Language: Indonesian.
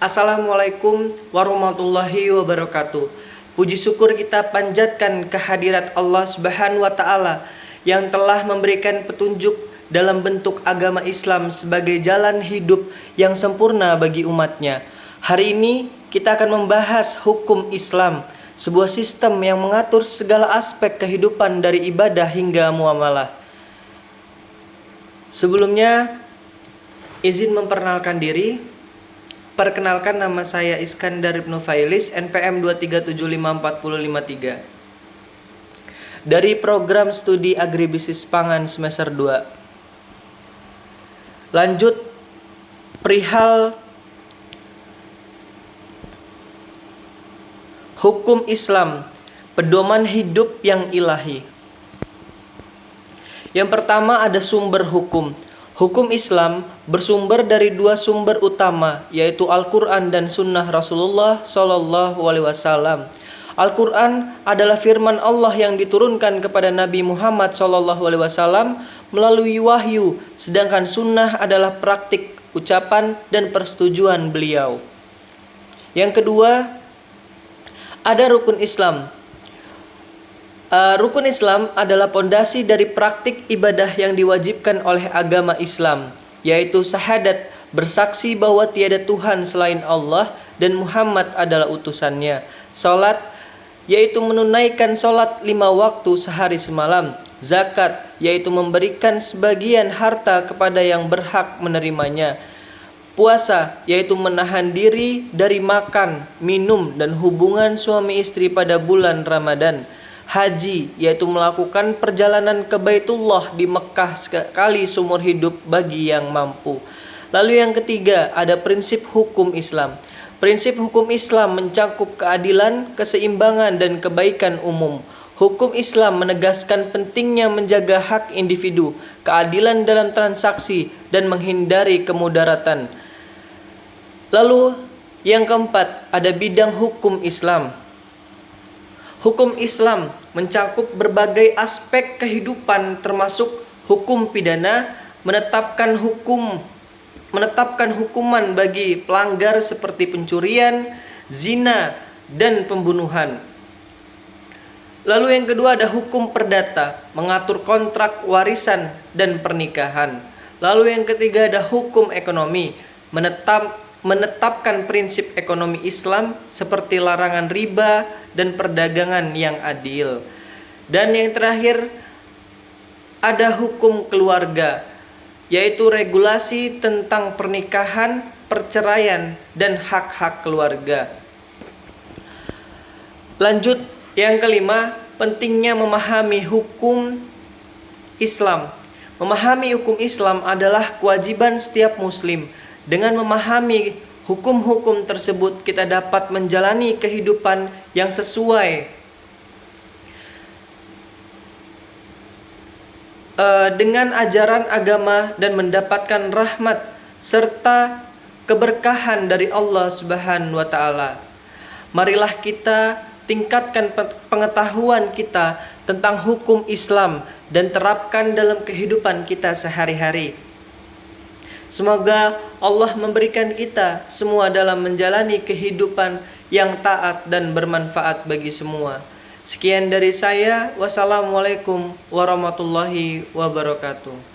Assalamualaikum warahmatullahi wabarakatuh. Puji syukur kita panjatkan kehadirat Allah Subhanahu wa Ta'ala yang telah memberikan petunjuk dalam bentuk agama Islam sebagai jalan hidup yang sempurna bagi umatnya. Hari ini kita akan membahas hukum Islam, sebuah sistem yang mengatur segala aspek kehidupan dari ibadah hingga muamalah. Sebelumnya, izin memperkenalkan diri. Perkenalkan, nama saya Iskandar Ibnu Failis, NPM 2375453. Dari program studi Agribisnis Pangan semester 2. Lanjut perihal hukum Islam, pedoman hidup yang ilahi. Yang pertama ada sumber hukum. Hukum Islam bersumber dari dua sumber utama, yaitu Al-Quran dan Sunnah Rasulullah SAW. Al-Quran adalah firman Allah yang diturunkan kepada Nabi Muhammad SAW melalui wahyu, sedangkan Sunnah adalah praktik, ucapan, dan persetujuan beliau. Yang kedua, ada rukun Islam. Rukun Islam adalah pondasi dari praktik ibadah yang diwajibkan oleh agama Islam, yaitu syahadat, bersaksi bahwa tiada Tuhan selain Allah dan Muhammad adalah utusannya. Salat, yaitu menunaikan salat 5 waktu sehari semalam. Zakat, yaitu memberikan sebagian harta kepada yang berhak menerimanya. Puasa, yaitu menahan diri dari makan, minum, dan hubungan suami istri pada bulan Ramadan. Haji, yaitu melakukan perjalanan ke Baitullah di Mekah sekali seumur hidup bagi yang mampu. Lalu yang ketiga, ada prinsip hukum Islam. Prinsip hukum Islam mencakup keadilan, keseimbangan, dan kebaikan umum. Hukum Islam menegaskan pentingnya menjaga hak individu, keadilan dalam transaksi, dan menghindari kemudaratan. Lalu yang keempat, ada bidang hukum Islam. Hukum Islam mencakup berbagai aspek kehidupan termasuk hukum pidana, menetapkan hukuman bagi pelanggar seperti pencurian, zina, dan pembunuhan. Lalu yang kedua ada hukum perdata, mengatur kontrak warisan dan pernikahan. Lalu yang ketiga ada hukum ekonomi, menetapkan prinsip ekonomi Islam seperti larangan riba dan perdagangan yang adil. Dan yang terakhir ada hukum keluarga, yaitu regulasi tentang pernikahan, perceraian, dan hak-hak keluarga. Lanjut yang kelima, pentingnya memahami hukum Islam. Memahami hukum Islam adalah kewajiban setiap muslim. Dengan memahami hukum-hukum tersebut, kita dapat menjalani kehidupan yang sesuai dengan ajaran agama dan mendapatkan rahmat serta keberkahan dari Allah Subhanahu wa Ta'ala. Marilah kita tingkatkan pengetahuan kita tentang hukum Islam dan terapkan dalam kehidupan kita sehari-hari. Semoga Allah memberikan kita semua dalam menjalani kehidupan yang taat dan bermanfaat bagi semua. Sekian dari saya. Wassalamualaikum warahmatullahi wabarakatuh.